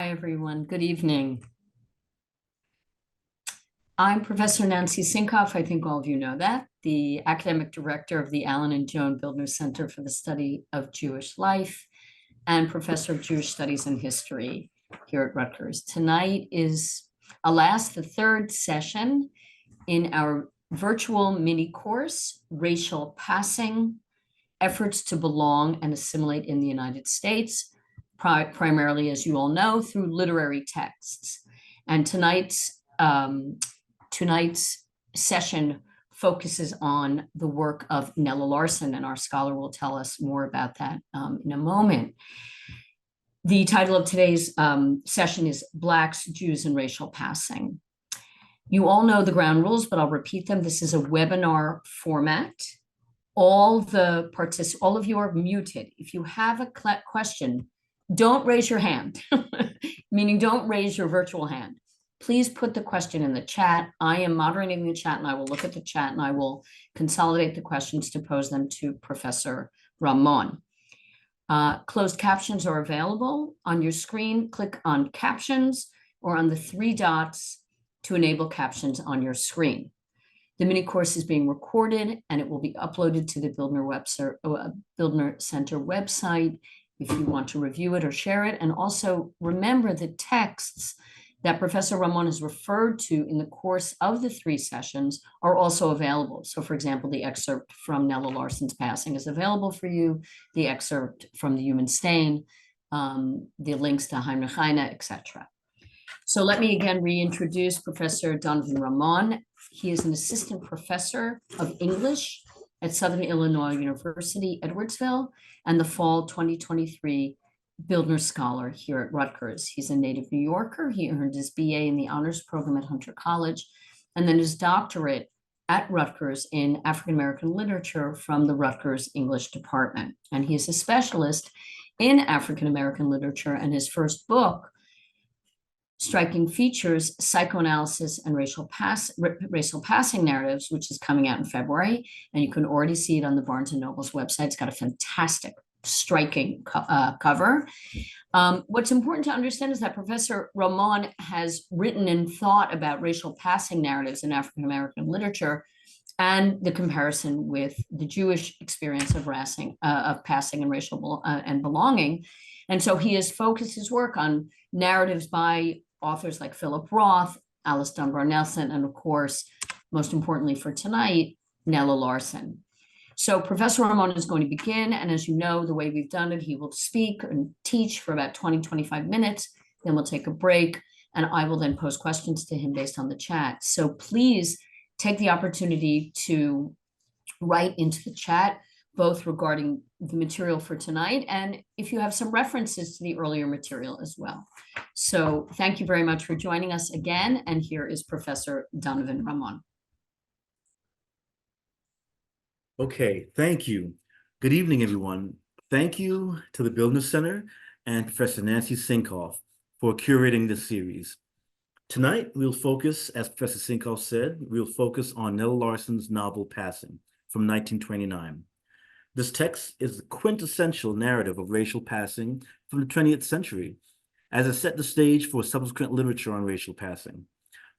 Hi, everyone. Good evening. I'm Professor Nancy Sinkoff. I think all of you know that, the academic director of the Alan and Joan Bildner Center for the Study of Jewish Life and professor of Jewish Studies and History here at Rutgers. Tonight is, alas, the third session in our virtual mini course, Racial Passing, Efforts to Belong and Assimilate in the United States, primarily, as you all know, through literary texts. And tonight's session focuses on the work of Nella Larsen, and our scholar will tell us more about that in a moment. The title of today's session is Blacks, Jews, and Racial Passing. You all know the ground rules, but I'll repeat them. This is a webinar format. All of you are muted. If you have a question, don't raise your hand, meaning don't raise your virtual hand. Please put the question in the chat. I am moderating the chat and I will look at the chat and I will consolidate the questions to pose them to Professor Ramon. Closed captions are available on your screen. Click on captions or on the three dots to enable captions on your screen. The mini course is being recorded and it will be uploaded to the Bildner Center website if you want to review it or share it. And also remember the texts that Professor Ramon has referred to in the course of the three sessions are also available. So for example, the excerpt from Nella Larsen's passing is available for you, the excerpt from the human stain, the links to Heinrich Heine, etc. So let me again reintroduce Professor Donovan Ramon. He is an assistant professor of English at Southern Illinois University, Edwardsville, and the fall 2023 Bildner Scholar here at Rutgers. He's a native New Yorker. He earned his BA in the honors program at Hunter College, and then his doctorate at Rutgers in African American literature from the Rutgers English department. And he is a specialist in African American literature, and his first book, Striking Features, Psychoanalysis and Racial Passing Narratives, which is coming out in February. And you can already see it on the Barnes & Noble's website. It's got a fantastic, striking cover. What's important to understand is that Professor Ramon has written and thought about racial passing narratives in African American literature and the comparison with the Jewish experience of passing and racial and belonging. And so he has focused his work on narratives by authors like Philip Roth, Alice Dunbar Nelson, and of course, most importantly for tonight, Nella Larsen. So Professor Ramon is going to begin, and as you know, the way we've done it, he will speak and teach for about 20-25 minutes, then we'll take a break, and I will then pose questions to him based on the chat. So please take the opportunity to write into the chat, both regarding the material for tonight and if you have some references to the earlier material as well. So thank you very much for joining us again. And here is Professor Donovan Ramon. Okay, thank you. Good evening, everyone. Thank you to the Bildner Center and Professor Nancy Sinkoff for curating this series. Tonight, we'll focus, as Professor Sinkoff said, we'll focus on Nella Larsen's novel Passing from 1929. This text is the quintessential narrative of racial passing from the 20th century, as it set the stage for subsequent literature on racial passing.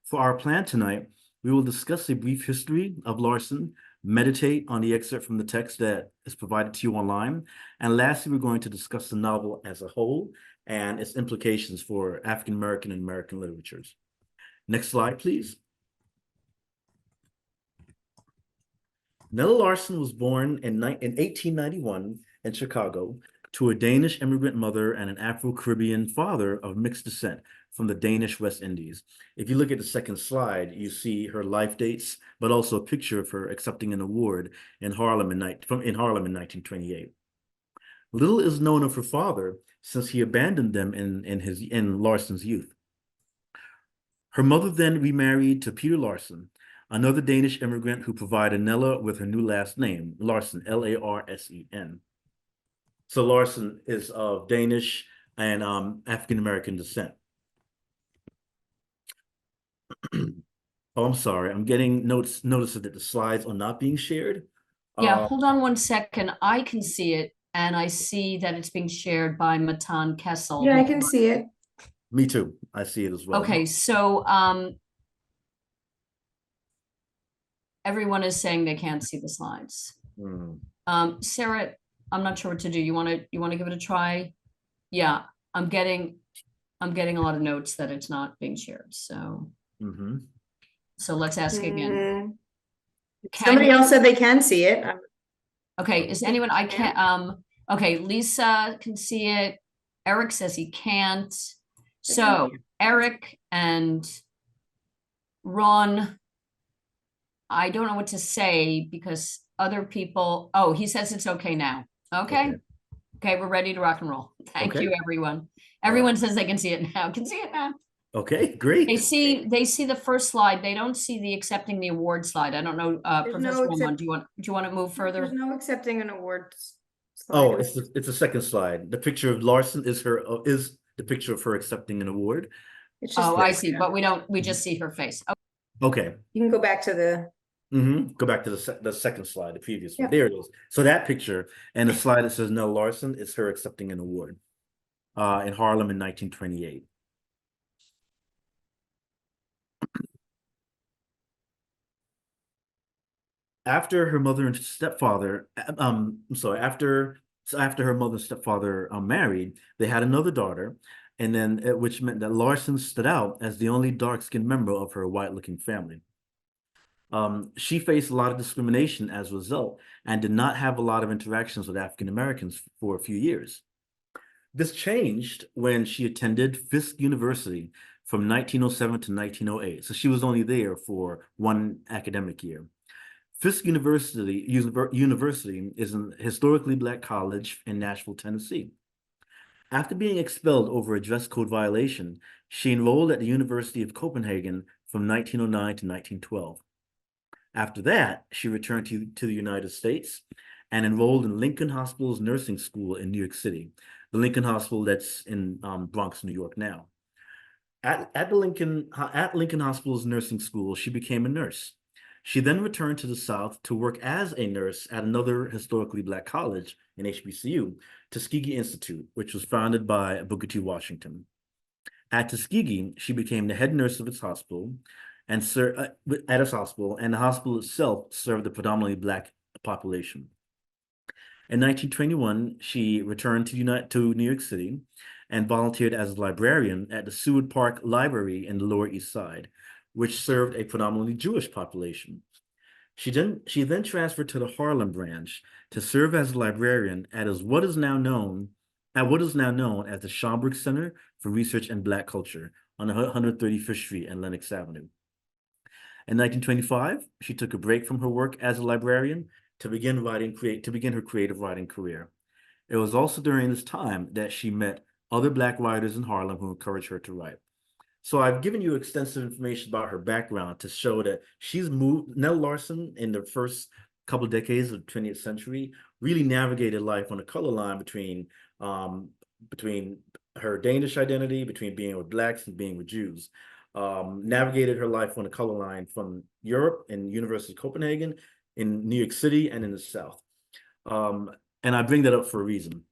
For our plan tonight, we will discuss a brief history of Larsen, meditate on the excerpt from the text that is provided to you online, and lastly, we're going to discuss the novel as a whole and its implications for African American and American literatures. Next slide, please. Nella Larsen was born in 1891 in Chicago to a Danish immigrant mother and an Afro-Caribbean father of mixed descent from the Danish West Indies. If you look at the second slide, you see her life dates, but also a picture of her accepting an award in Harlem in 1928. Little is known of her father since he abandoned them in Larsen's youth. Her mother then remarried to Peter Larsen, another Danish immigrant who provided Nella with her new last name, Larsen, L-A-R-S-E-N. So Larsen is of Danish and African-American descent. Oh, I'm sorry. I'm getting notice that the slides are not being shared. Yeah, hold on one second. I can see it, and I see that it's being shared by Matan Kessel. Yeah, I can see it. Me too. I see it as well. Okay, so everyone is saying they can't see the slides. Mm, Sarah, I'm not sure what to do. You want to give it a try? Yeah, I'm getting a lot of notes that it's not being shared. So mhm. let's ask again. Mm, Can Somebody you, else said they can see it. okay, is anyone, I can't, okay, Lisa can see it. Eric says he can't. So Eric and Ron, I don't know what to say because other people, oh, he says it's okay now. Okay. Okay. Okay, we're ready to rock and roll. Thank Okay. you, everyone. All Everyone right. says they can see it now. Can see it now. Okay, They great. see the first slide. They don't see the accepting the award slide. I don't know, There's Professor no Roman, accept- do you want to move There's further? no accepting an award Oh, slide. it's a second slide. The picture of Larson is is the picture of her accepting an award. It's just Oh, I this. see, but we just see her face. Oh, Okay. You can go back to the, Go back to the second slide, the previous one. Yep. There it is. So that picture and the slide that says Nell Larson is her accepting an award in Harlem in 1928. After her mother and stepfather, after her mother and stepfather married, they had another daughter, and then which meant that Larson stood out as the only dark-skinned member of her white-looking family. She faced a lot of discrimination as a result and did not have a lot of interactions with African Americans for a few years. This changed when she attended Fisk University from 1907 to 1908. So she was only there for one academic year. Fisk University is an historically black college in Nashville, Tennessee. After being expelled over a dress code violation, she enrolled at the University of Copenhagen from 1909 to 1912. After that, she returned to the United States and enrolled in Lincoln Hospital's nursing school in New York City, the Lincoln Hospital that's in Bronx, New York now. At Lincoln Hospital's nursing school, she became a nurse. She then returned to the South to work as a nurse at another historically black college in HBCU, Tuskegee Institute, which was founded by Booker T. Washington. At Tuskegee, she became the head nurse of its hospital, and the hospital itself served the predominantly black population. In 1921, she returned to New York City and volunteered as a librarian at the Seward Park Library in the Lower East Side, which served a predominantly Jewish population. She then transferred to the Harlem branch to serve as a librarian at what is now known as the Schomburg Center for Research and Black Culture on 135th Street and Lenox Avenue. In 1925, she took a break from her work as a librarian to begin her creative writing career. It was also during this time that she met other Black writers in Harlem who encouraged her to write. So I've given you extensive information about her background to show that Nell Larson in the first couple of decades of the 20th century really navigated life on a color line between her Danish identity, between being with Blacks and being with Jews. Navigated her life on a color line from Europe and University of Copenhagen, in New York City, and in the South. And I bring that up for a reason.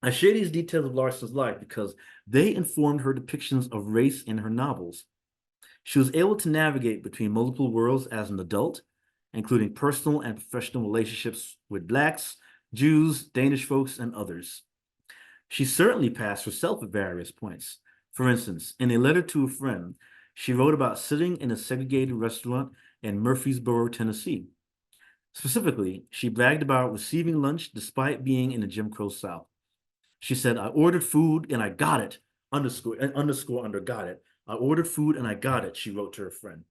I share these details of Larson's life because they informed her depictions of race in her novels. She was able to navigate between multiple worlds as an adult, including personal and professional relationships with Blacks, Jews, Danish folks, and others. She certainly passed herself at various points. For instance, in a letter to a friend, she wrote about sitting in a segregated restaurant in Murfreesboro, Tennessee. Specifically, she bragged about receiving lunch despite being in the Jim Crow South. She said, "I ordered food and I got it," underscore under got it. "I ordered food and I got it," she wrote to her friend.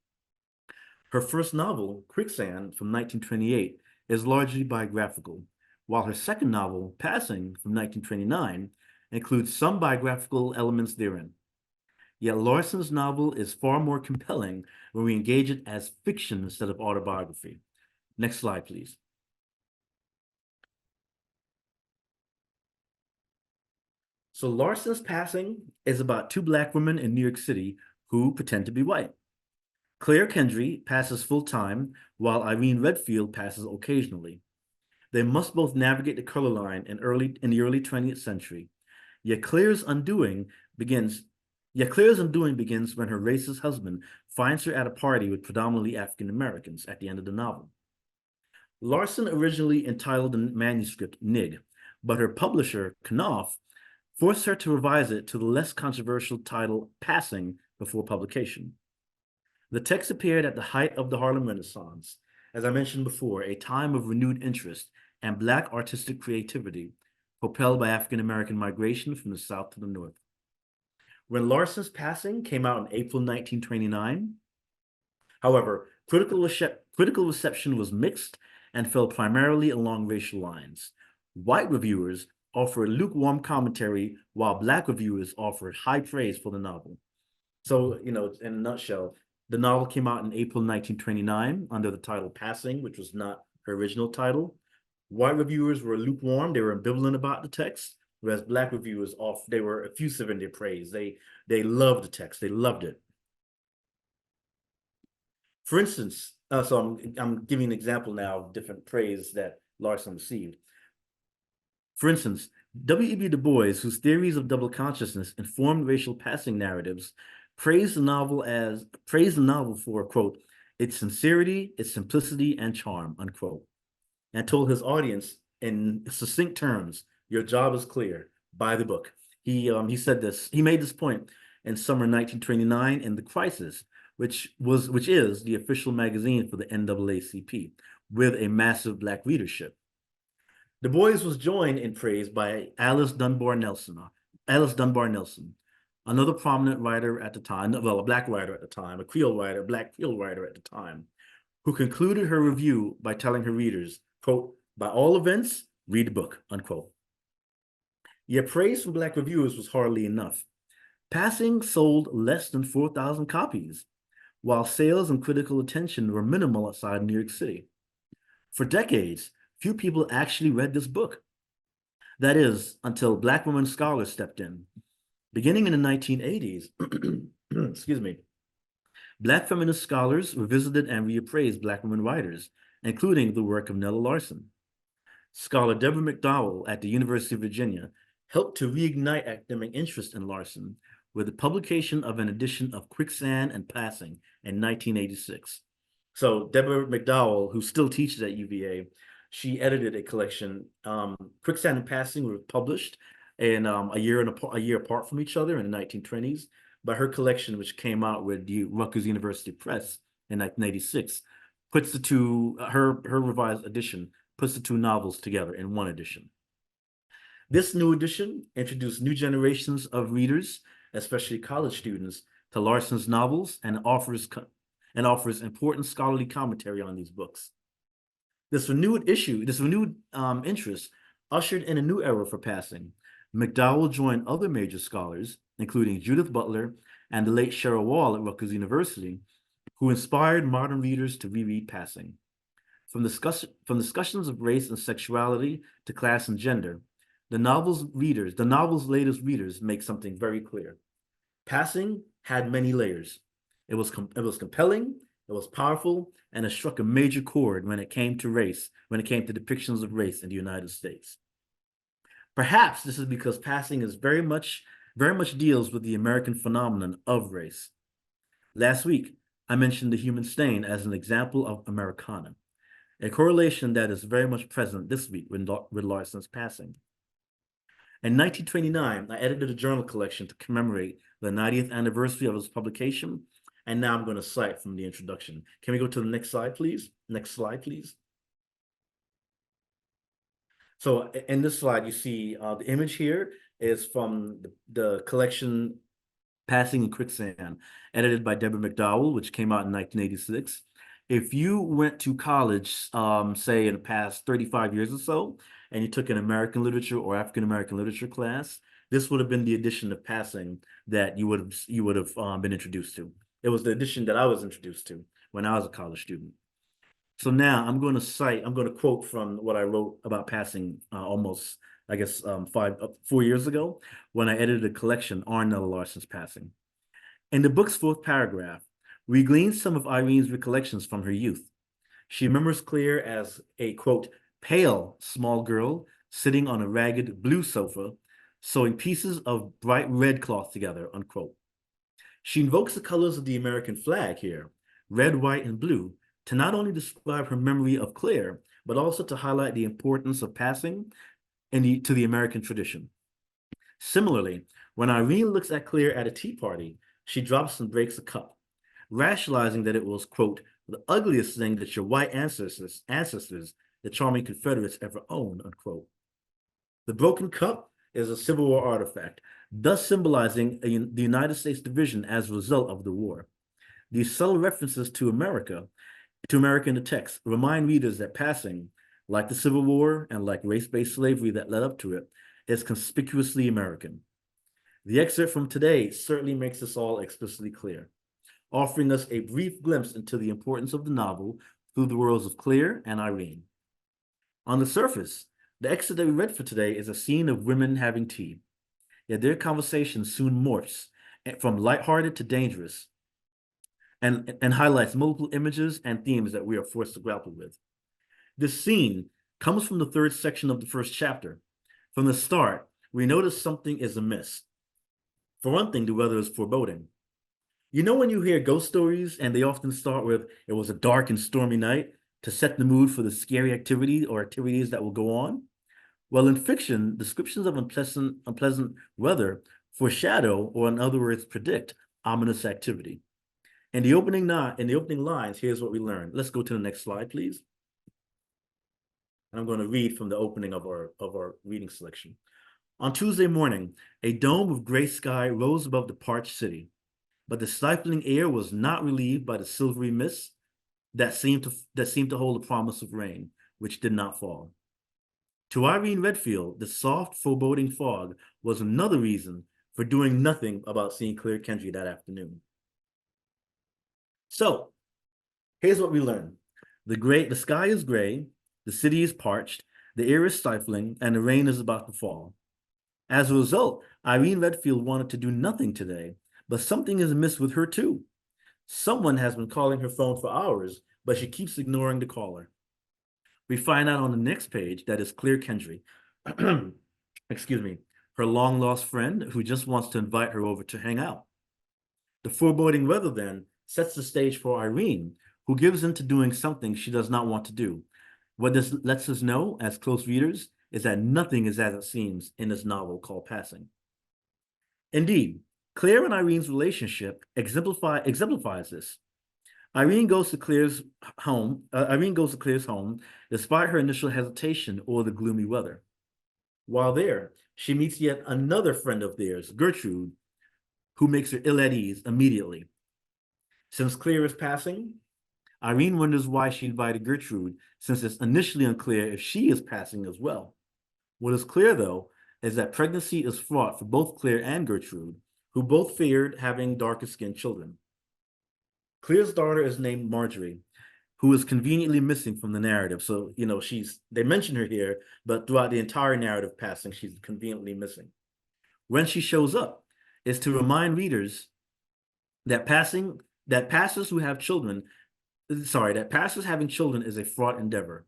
Her first novel, Quicksand, from 1928, is largely biographical, while her second novel, Passing, from 1929, includes some biographical elements therein. Yet Larson's novel is far more compelling when we engage it as fiction instead of autobiography. Next slide, please. So Larson's Passing is about two Black women in New York City who pretend to be white. Claire Kendry passes full-time, while Irene Redfield passes occasionally. They must both navigate the color line in the early 20th century. Yet Claire's undoing begins Yet Claire's undoing begins when her racist husband finds her at a party with predominantly African Americans at the end of the novel. Larson originally entitled the manuscript Nig, but her publisher, Knopf, forced her to revise it to the less controversial title Passing before publication. The text appeared at the height of the Harlem Renaissance, as I mentioned before, a time of renewed interest and Black artistic creativity, propelled by African American migration from the South to the North. When Larson's Passing came out in April 1929, however, critical reception was mixed and fell primarily along racial lines. White reviewers offered lukewarm commentary, while Black reviewers offered high praise for the novel. So, in a nutshell, the novel came out in April 1929 under the title Passing, which was not her original title. White reviewers were lukewarm, they were ambivalent about the text, whereas Black reviewers they were effusive in their praise. They loved the text, they loved it. For instance, so I'm giving an example now of different praise that Larson received. For instance, W.E.B. Du Bois, whose theories of double consciousness informed racial passing narratives, praised the novel for, quote, its sincerity, its simplicity, and charm, unquote, and told his audience in succinct terms, your job is clear, buy the book. He made this point in summer 1929 in The Crisis, which is the official magazine for the NAACP, with a massive Black readership. Du Bois was joined in praise by Alice Dunbar Nelson, another prominent writer at the time, well, a Black writer at the time, Black Creole writer at the time, who concluded her review by telling her readers, quote, by all events, read the book, unquote. Yet praise from Black reviewers was hardly enough. Passing sold less than 4,000 copies, while sales and critical attention were minimal outside New York City. For decades, few people actually read this book. That is, until Black women scholars stepped in. Beginning in the 1980s, excuse me, Black feminist scholars revisited and reappraised Black women writers, including the work of Nella Larson. Scholar Deborah McDowell at the University of Virginia helped to reignite academic interest in Larson with the publication of an edition of Quicksand and Passing in 1986. So Deborah McDowell, who still teaches at UVA, she edited a collection. Quicksand and Passing were published in a year apart from each other in the 1920s. But her collection, which came out with the Rutgers University Press in 1986, puts the two, her revised edition, puts the two novels together in one edition. This new edition introduced new generations of readers, especially college students, to Larson's novels and offers important scholarly commentary on these books. This renewed interest ushered in a new era for Passing. McDowell joined other major scholars, including Judith Butler and the late Cheryl Wall at Rutgers University, who inspired modern readers to reread Passing. From discussions of race and sexuality to class and gender, the novel's latest readers make something very clear. Passing had many layers. It was compelling, it was powerful, and it struck a major chord when it came to depictions of race in the United States. Perhaps this is because Passing is very much deals with the American phenomenon of race. Last week, I mentioned The Human Stain as an example of Americana, a correlation that is very much present this week with Larson's Passing. In 1929, I edited a journal collection to commemorate the 90th anniversary of its publication, and now I'm going to cite from the introduction. Can we go to the next slide, please? Next slide, please. So in this slide, you see the image here is from the collection Passing and Quicksand, edited by Deborah McDowell, which came out in 1986. If you went to college, say in the past 35 years or so, and you took an American literature or African American literature class, this would have been the edition of Passing that you would have been introduced to. It was the edition that I was introduced to when I was a college student. So now I'm going to quote from what I wrote about Passing almost, I guess, 4 years ago when I edited a collection on Nella Larson's Passing. In the book's 4th paragraph, we glean some of Irene's recollections from her youth. She remembers Claire as a, quote, pale small girl sitting on a ragged blue sofa, sewing pieces of bright red cloth together, unquote. She invokes the colors of the American flag here, red, white, and blue, to not only describe her memory of Claire, but also to highlight the importance of passing to the American tradition. Similarly, when Irene looks at Claire at a tea party, she drops and breaks a cup, rationalizing that it was, quote, the ugliest thing that your white ancestors, the charming Confederates, ever owned, unquote. The broken cup is a Civil War artifact, thus symbolizing the United States division as a result of the war. These subtle references to America in the text remind readers that passing, like the Civil War and like race-based slavery that led up to it, is conspicuously American. The excerpt from today certainly makes this all explicitly clear, offering us a brief glimpse into the importance of the novel through the worlds of Claire and Irene. On the surface, the excerpt that we read for today is a scene of women having tea, yet their conversation soon morphs from lighthearted to dangerous, and highlights multiple images and themes that we are forced to grapple with. This scene comes from the third section of the first chapter. From the start, we notice something is amiss. For one thing, the weather is foreboding. You know when you hear ghost stories and they often start with, it was a dark and stormy night, to set the mood for the scary activity or activities that will go on? Well, in fiction, descriptions of unpleasant weather foreshadow, or in other words, predict ominous activity. In the opening lines, here's what we learn. Let's go to the next slide, please. I'm going to read from the opening of our reading selection. On Tuesday morning, a dome of gray sky rose above the parched city, but the stifling air was not relieved by the silvery mists that seemed to hold the promise of rain, which did not fall. To Irene Redfield, the soft, foreboding fog was another reason for doing nothing about seeing Claire Kendry that afternoon. So, here's what we learned. The sky is gray, the city is parched, the air is stifling, and the rain is about to fall. As a result, Irene Redfield wanted to do nothing today, but something is amiss with her too. Someone has been calling her phone for hours, but she keeps ignoring the caller. We find out on the next page that it's Claire Kendry, excuse me, her long-lost friend who just wants to invite her over to hang out. The foreboding weather then sets the stage for Irene, who gives in to doing something she does not want to do. What this lets us know as close readers is that nothing is as it seems in this novel called Passing. Indeed, Claire and Irene's relationship exemplifies this. Irene goes to Claire's home despite her initial hesitation or the gloomy weather. While there, she meets yet another friend of theirs, Gertrude, who makes her ill at ease immediately. Since Claire is passing, Irene wonders why she invited Gertrude, since it's initially unclear if she is passing as well. What is clear, though, is that pregnancy is fraught for both Claire and Gertrude, who both feared having darker-skinned children. Claire's daughter is named Marjorie, who is conveniently missing from the narrative. So, they mention her here, but throughout the entire narrative Passing, she's conveniently missing. When she shows up, is to remind readers that passers having children is a fraught endeavor.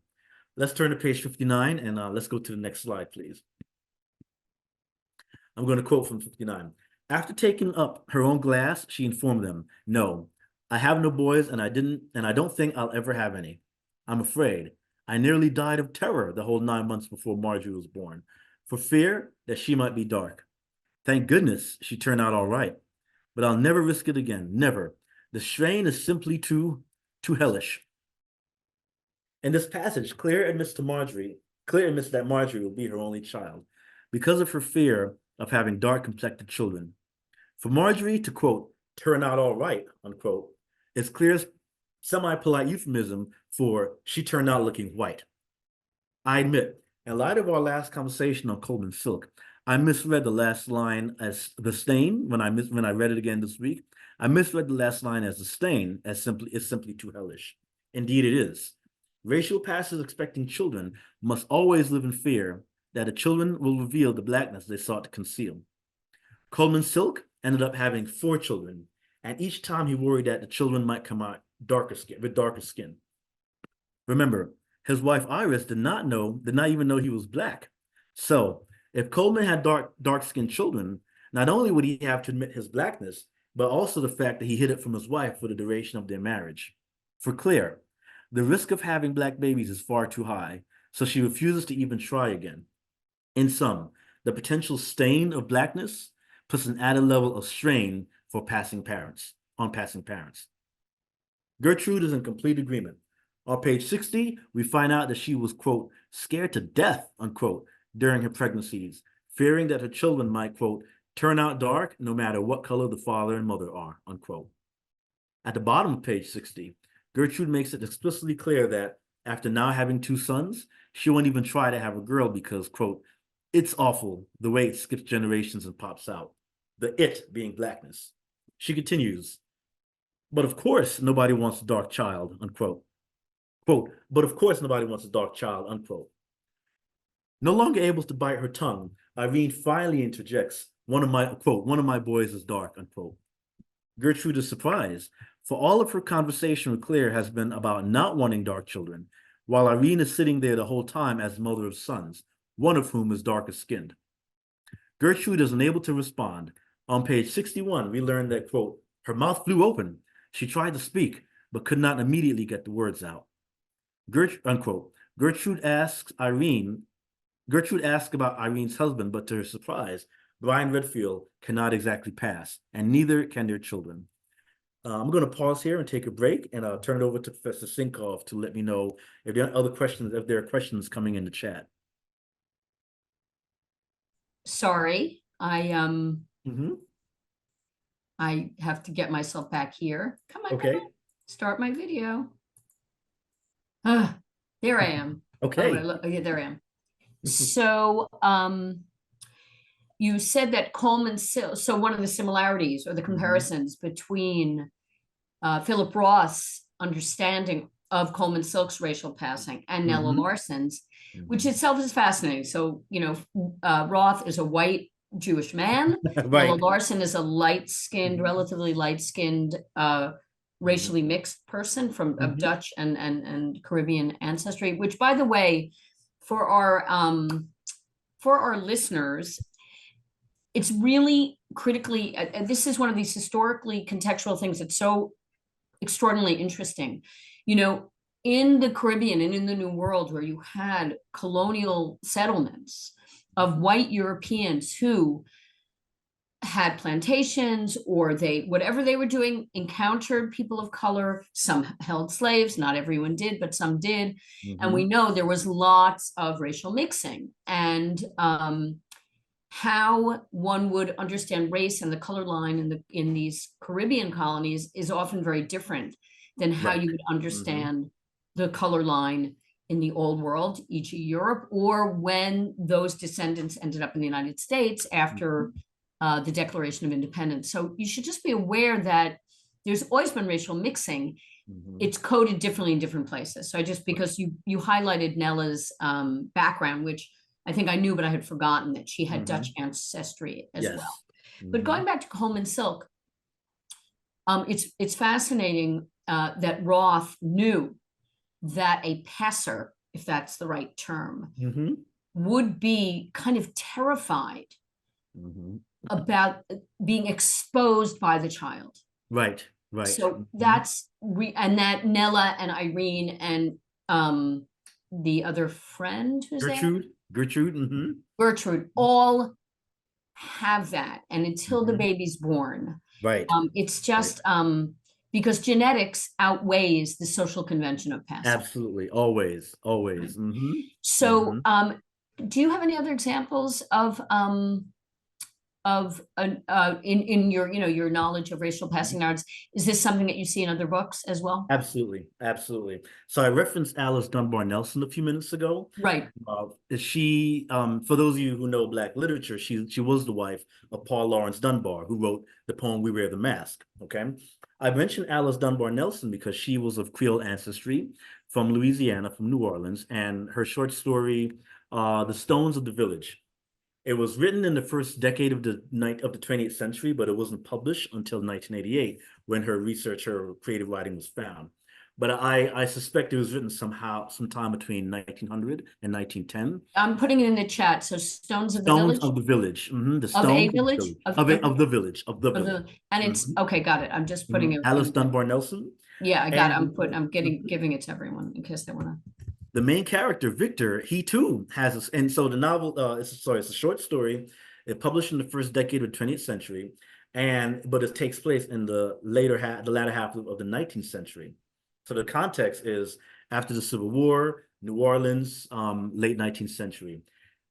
Let's turn to page 59 and let's go to the next slide, please. I'm going to quote from 59. After taking up her own glass, she informed them, "No, I have no boys and I don't think I'll ever have any. I'm afraid. I nearly died of terror the whole 9 months before Marjorie was born, for fear that she might be dark. Thank goodness she turned out all right. But I'll never risk it again, never. The strain is simply too hellish." In this passage, Claire admits that Marjorie will be her only child because of her fear of having dark-complected children. For Marjorie to, quote, turn out all right, unquote, is Claire's semi-polite euphemism for she turned out looking white. I admit, in light of our last conversation on Coleman Silk, I misread the last line as the stain when I read it again this week. I misread the last line as the stain is simply too hellish. Indeed, it is. Racial passers expecting children must always live in fear that the children will reveal the blackness they sought to conceal. Coleman Silk ended up having 4 children, and each time he worried that the children might come out with darker skin. Remember, his wife Iris did not even know he was black. So if Coleman had dark-skinned children, not only would he have to admit his blackness, but also the fact that he hid it from his wife for the duration of their marriage. For Claire, the risk of having black babies is far too high, so she refuses to even try again. In sum, the potential stain of blackness puts an added level of strain for passing parents. Gertrude is in complete agreement. On page 60, we find out that she was, quote, scared to death, unquote, during her pregnancies, fearing that her children might, quote, turn out dark no matter what color the father and mother are, unquote. At the bottom of page 60, Gertrude makes it explicitly clear that after now having 2 sons, she won't even try to have a girl because, quote, it's awful the way it skips generations and pops out, the it being blackness. She continues, but of course nobody wants a dark child, unquote. Quote, but of course nobody wants a dark child, unquote. No longer able to bite her tongue, Irene finally interjects, one of my boys is dark, unquote. Gertrude is surprised, for all of her conversation with Claire has been about not wanting dark children, while Irene is sitting there the whole time as mother of sons, one of whom is darker skinned. Gertrude is unable to respond. On page 61, we learn that, quote, her mouth flew open. She tried to speak, but could not immediately get the words out. Unquote. Gertrude asks about Irene's husband, but to her surprise, Brian Redfield cannot exactly pass, and neither can their children. I'm going to pause here and take a break, and I'll turn it over to Professor Sinkoff to let me know if there are other questions, if there are questions coming in the chat. Sorry, Mm-hmm. I have to get myself back here. Come on, Okay. come on. Start my video. Ah, there I am. Okay. Yeah, there I am. So, you said that Coleman Silk, so one of the similarities or the comparisons between Philip Roth's understanding of Coleman Silk's racial passing and Nella Mhm. Larsen's, which itself is fascinating. So, Roth is a white Jewish man. Nella Right. Larsen is a light-skinned, Mhm. relatively light-skinned, racially mixed person of Mhm. Dutch and Caribbean ancestry, which, by the way, for our listeners, it's really critically, this is one of these historically contextual things that's so extraordinarily interesting. In the Caribbean and in the New World, where you had colonial settlements of white Europeans who had plantations, or whatever they were doing, encountered people of color. Some held slaves, not everyone did, but some did. And we know there was lots of racial mixing, and how one would understand race and the color line in these Caribbean colonies is often very different than how Right. you would understand the color line in the old world, e.g. Europe, or when those descendants ended up in the United States after the Declaration of Independence. So you should just be aware that there's always been racial mixing. It's coded differently in different places. So because you highlighted Nella's background, which I think I knew, but I had forgotten that she had Dutch ancestry as well. But going back to Coleman Silk, it's fascinating that Roth knew that a passer, if that's the right term, would be kind of terrified about being exposed by the child. Right. So that's and that Nella and Irene and the other friend who's Gertrude all have that, and until the baby's born, Right. it's just because genetics outweighs the social convention of passing. Absolutely. Always. So, do you have any other examples of in your your knowledge of racial passing narratives? Is this something that you see in other books as well? Absolutely. So I referenced Alice Dunbar Nelson a few minutes ago. Right. She, for those of you who know Black literature, she was the wife of Paul Laurence Dunbar, who wrote the poem "We Wear the Mask." Okay, I mentioned Alice Dunbar Nelson because she was of Creole ancestry from Louisiana, from New Orleans, and her short story, "The Stones of the Village." It was written in the first decade of the 20th century, but it wasn't published until 1988 when her creative writing was found. but I suspect it was written sometime between 1900 and 1910. I'm putting it in the chat. So Stones of the Stones Village, of the Village. The of a Stones of the village, Village. Of the village. Of the of village. and it's, okay, got it. I'm just putting it. Alice Dunbar Nelson. Yeah, I got it. And I'm giving it to everyone in case they want to. the main character, Victor, he too has, and so the novel, it's a short story. It published in the first decade of the 20th century, but it takes place in the latter half of the 19th century. So the context is after the Civil War, New Orleans, late 19th century.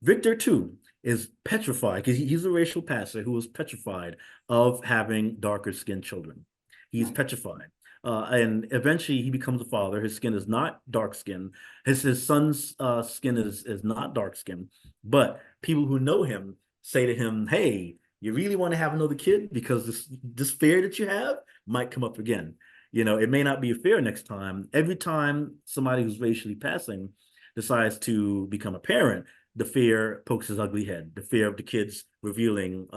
Victor too is petrified because he's a racial pastor who was petrified of having darker skinned children. He's Right. petrified. And eventually he becomes a father. His skin is not dark skin. His son's skin is not dark skin. But people who know him say to him, hey, you really want to have another kid? Because this fear that you have might come up again. You know, it may not be a fear next time. Every time somebody who's racially passing decides to become a parent, the fear pokes his ugly head, the fear of the kids revealing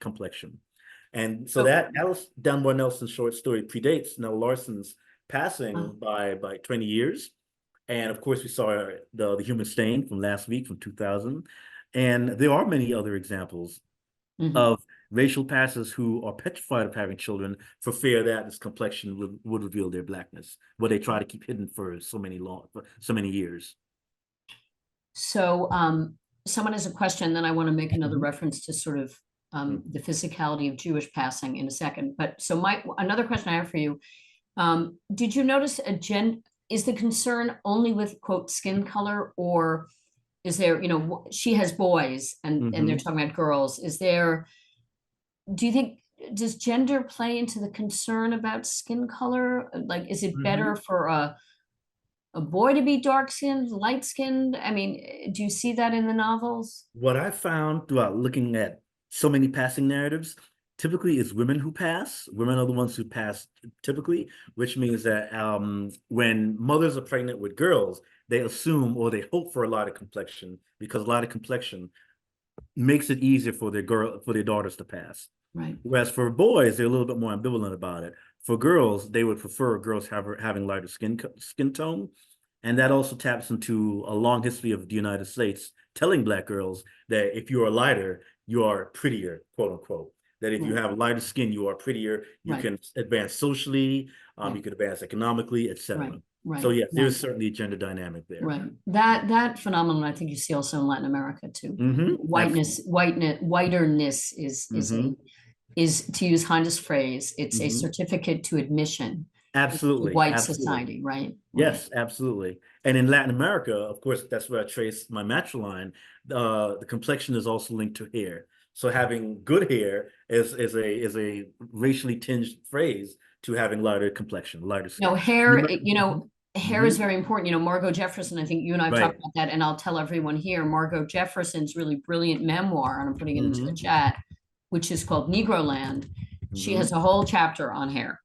complexion. And so that Alice Dunbar Nelson's short story predates Nella Larsen's passing by 20 years. And of course, we saw the Human Stain from last week, from 2000. And there are many other examples of racial pastors who are petrified of having children for fear that this complexion would reveal their blackness, what they try to keep hidden for so many years. So someone has a question, then I want to make another reference to sort of the physicality of Jewish passing in a second. But so another question I have for you, did you notice is the concern only with, quote, skin color, or is there, she has boys and they're talking about girls. Do you think, does gender play into the concern about skin color? Like, is it better for a boy to be dark-skinned, light-skinned? I mean, do you see that in the novels? What I found throughout looking at so many passing narratives, typically it's women who pass. Women are the ones who pass typically, which means that when mothers are pregnant with girls, they assume or they hope for a lighter complexion, because a lighter complexion makes it easier for their daughters to pass. Right. Whereas for boys, they're a little bit more ambivalent about it. For girls, they would prefer girls having lighter skin tone. And that also taps into a long history of the United States telling Black girls that if you are lighter, you are prettier, quote unquote. That if you have lighter skin, you are prettier, you can advance socially, you can advance economically, etc. Right. So yes, there's certainly a gender dynamic there. Right. That phenomenon, I think you see also in Latin America too. Whiteness, whiterness is, to use Honda's phrase, it's a certificate to admission. Absolutely. White society, right? Yes, absolutely. And in Latin America, of course, that's where I trace my matriline. The complexion is also linked to hair. So having good hair is a racially tinged phrase to having lighter complexion, lighter skin. No, hair, hair is very important. Margot Jefferson, I think you and I have talked about that, and I'll tell everyone here, Margot Jefferson's really brilliant memoir, and I'm putting it into the chat, which is called Negroland. She has a whole chapter on hair.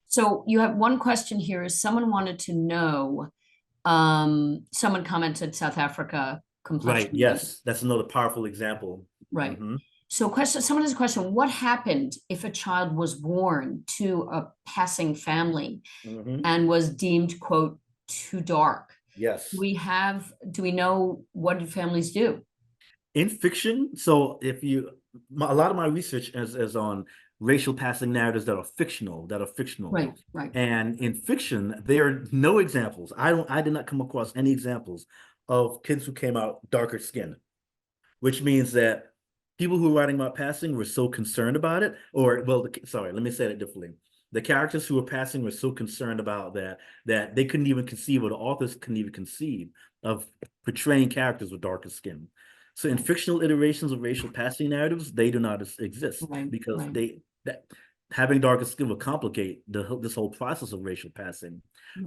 So you have one question here, is someone wanted to know, someone commented South Africa complexion. Right, yes, that's another powerful example. Right. So someone has a question, what happened if a child was born to a passing family and was deemed, quote, too dark? Yes. Do we know what do families do? In fiction, so a lot of my research is on racial passing narratives that are fictional. Right. And in fiction, there are no examples. I did not come across any examples of kids who came out darker skinned, which means that people who are writing about passing were so concerned about it, let me say it differently. The characters who were passing were so concerned about that they couldn't even conceive, or the authors couldn't even conceive of portraying characters with darker skin. So in fictional iterations of racial passing narratives, they do not exist because having darker skin would complicate this whole process of racial passing.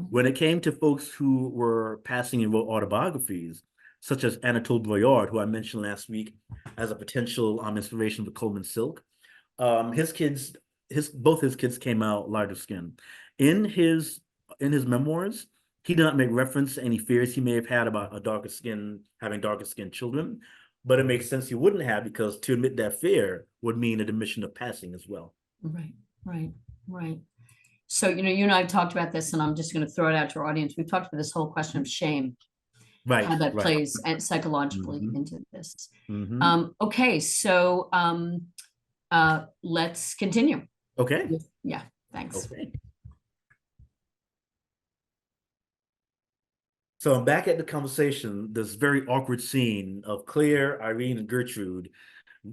When it came to folks who were passing and wrote autobiographies, such as Anatole Boyard, who I mentioned last week as a potential inspiration for Coleman Silk, both his kids came out lighter skin. In his memoirs, he did not make reference to any fears he may have had about having darker skinned children, but it makes sense he wouldn't have, because to admit that fear would mean an admission of passing as well. Right. So, you and I have talked about this, and I'm just going to throw it out to our audience. We've talked about this whole question of shame, Right, how that right. plays and psychologically Mhm. into this. Mhm. Okay, so let's continue. Okay, Yeah, thanks. okay. So I'm back at the conversation, this very awkward scene of Claire, Irene, and Gertrude.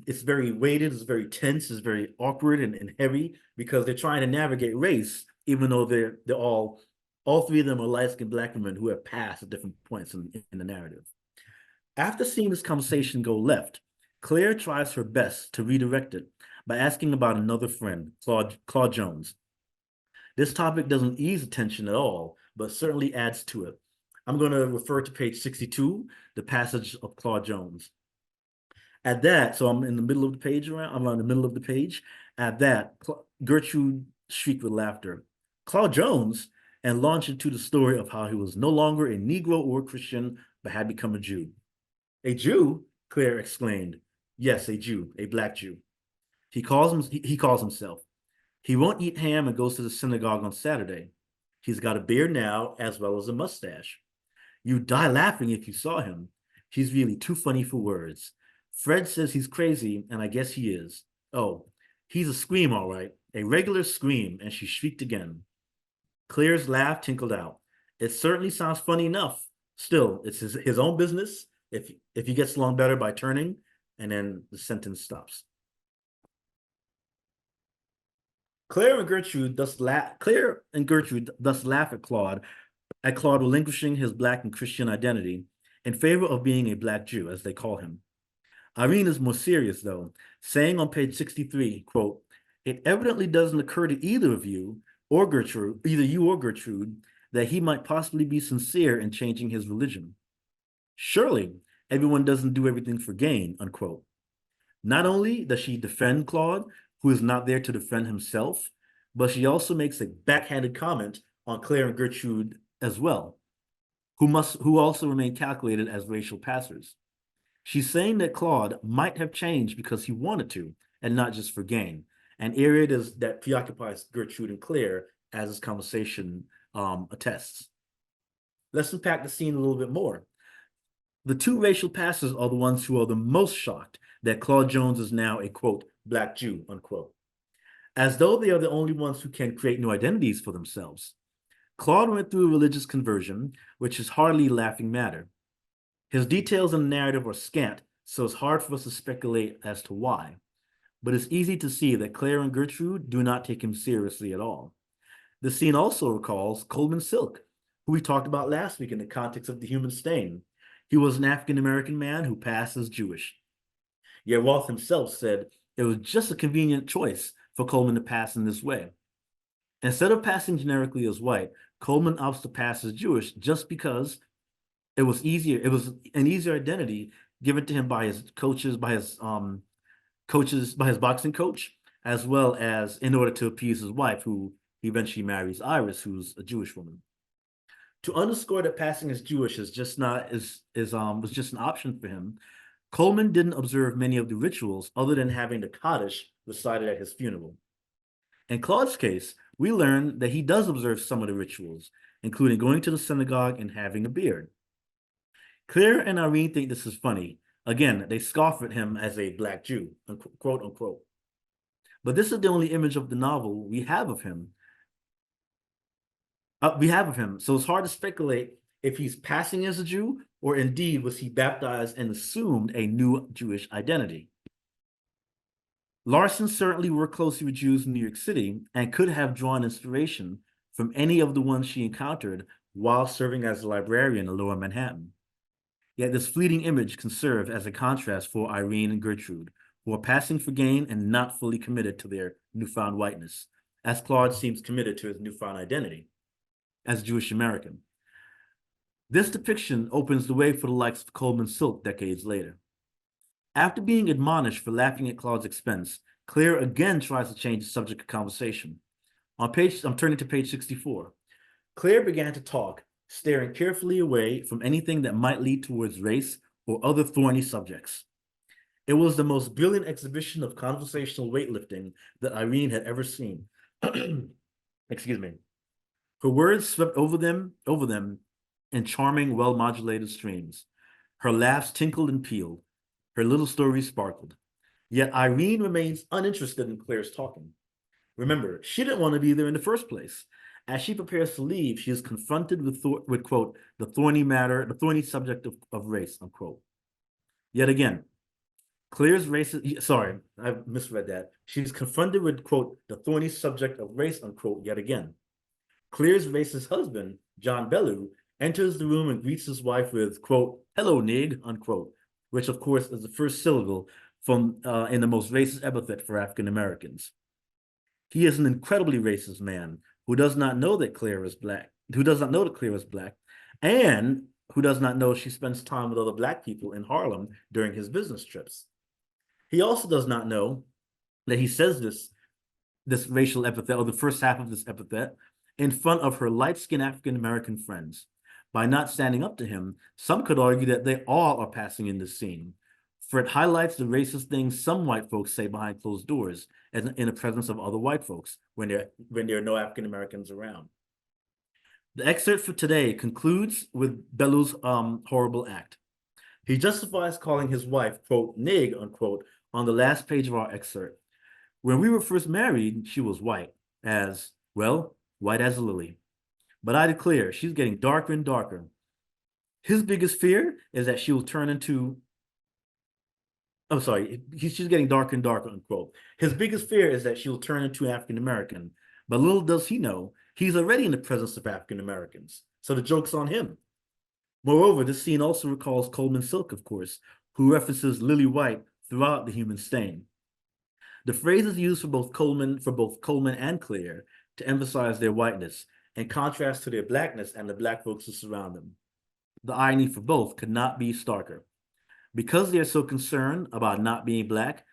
It's very weighted, it's very tense, it's very awkward and heavy because they're trying to navigate race, even though they're all three of them are light-skinned Black women who have passed at different points in the narrative. After seeing this conversation go left, Claire tries her best to redirect it by asking about another friend, Claude Jones. This topic doesn't ease the tension at all, but certainly adds to it. I'm going to refer to page 62, the passage of Claude Jones. At that, so I'm in the middle of the page, I'm on the middle of the page. At that, Gertrude shrieked with laughter. Claude Jones, and launched into the story of how he was no longer a Negro or a Christian, but had become a Jew. A Jew? Claire exclaimed. Yes, a Jew, a Black Jew. He calls himself. He won't eat ham and goes to the synagogue on Saturday. He's got a beard now, as well as a mustache. You'd die laughing if you saw him. He's really too funny for words. Fred says he's crazy, and I guess he is. Oh, he's a scream, all right, a regular scream, and she shrieked again. Claire's laugh tinkled out. It certainly sounds funny enough. Still, it's his own business if he gets along better by turning, and then the sentence stops. Claire and Gertrude thus laugh at Claude relinquishing his Black and Christian identity in favor of being a Black Jew, as they call him. Irene is more serious, though, saying on page 63, quote, "It evidently doesn't occur to either of you or Gertrude, either you or Gertrude, that he might possibly be sincere in changing his religion. Surely everyone doesn't do everything for gain," unquote. Not only does she defend Claude, who is not there to defend himself, but she also makes a backhanded comment on Claire and Gertrude as well, who also remain calculated as racial passers. She's saying that Claude might have changed because he wanted to, and not just for gain, an area that preoccupies Gertrude and Claire, as this conversation attests. Let's unpack the scene a little bit more. The two racial passers are the ones who are the most shocked that Claude Jones is now a, quote, Black Jew, unquote, as though they are the only ones who can create new identities for themselves. Claude went through a religious conversion, which is hardly a laughing matter. His details in the narrative are scant, so it's hard for us to speculate as to why. But it's easy to see that Claire and Gertrude do not take him seriously at all. The scene also recalls Coleman Silk, who we talked about last week in the context of The Human Stain. He was an African-American man who passed as Jewish. Yet Roth himself said it was just a convenient choice for Coleman to pass in this way. Instead of passing generically as white, Coleman opts to pass as Jewish just because it was easier. It was an easier identity given to him by his coaches, by his boxing coach, as well as in order to appease his wife, who he eventually marries, Iris, who's a Jewish woman. To underscore that passing as Jewish was just an option for him, Coleman didn't observe many of the rituals other than having the Kaddish recited at his funeral. In Claude's case, we learn that he does observe some of the rituals, including going to the synagogue and having a beard. Claire and Irene think this is funny. Again, they scoff at him as a Black Jew, quote unquote. But this is the only image of the novel we have of him. So it's hard to speculate if he's passing as a Jew or indeed was he baptized and assumed a new Jewish identity. Larson certainly worked closely with Jews in New York City and could have drawn inspiration from any of the ones she encountered while serving as a librarian in Lower Manhattan. Yet this fleeting image can serve as a contrast for Irene and Gertrude, who are passing for gain and not fully committed to their newfound whiteness, as Claude seems committed to his newfound identity as Jewish American. This depiction opens the way for the likes of Coleman Silk decades later. After being admonished for laughing at Claude's expense, Claire again tries to change the subject of conversation. I'm turning to page 64. Claire began to talk, staring carefully away from anything that might lead towards race or other thorny subjects. It was the most brilliant exhibition of conversational weightlifting that Irene had ever seen. excuse me. Her words swept over them in charming, well-modulated streams. Her laughs tinkled and pealed. Her little stories sparkled. Yet Irene remains uninterested in Claire's talking. Remember, she didn't want to be there in the first place. As she prepares to leave, she is confronted with quote, the thorny subject of race, unquote. Yet again, Claire's racist, sorry, I misread that. She's confronted with, quote, the thorny subject of race, unquote, yet again. Claire's racist husband, John Bellew, enters the room and greets his wife with, quote, hello, nig, unquote, which of course is the first syllable from in the most racist epithet for African Americans. He is an incredibly racist man who does not know that Claire is black, and who does not know she spends time with other black people in Harlem during his business trips. He also does not know that he says this racial epithet, or the first half of this epithet, in front of her light-skinned African-American friends. By not standing up to him, some could argue that they all are passing in this scene, for it highlights the racist things some white folks say behind closed doors and in the presence of other white folks when there are no African Americans around. The excerpt for today concludes with Bellew's horrible act. He justifies calling his wife, quote, nig, unquote, on the last page of our excerpt. When we were first married, she was white as a lily. But I declare, she's getting darker and darker. His biggest fear is that she will turn into she's getting darker and darker, unquote. His biggest fear is that she will turn into African American, but little does he know, he's already in the presence of African Americans, so the joke's on him. Moreover, this scene also recalls Coleman Silk, of course, who references Lily White throughout The Human Stain. The phrase is used for both Coleman and Claire to emphasize their whiteness, in contrast to their blackness and the black folks who surround them. The irony for both could not be starker. Because they are so concerned about not being black,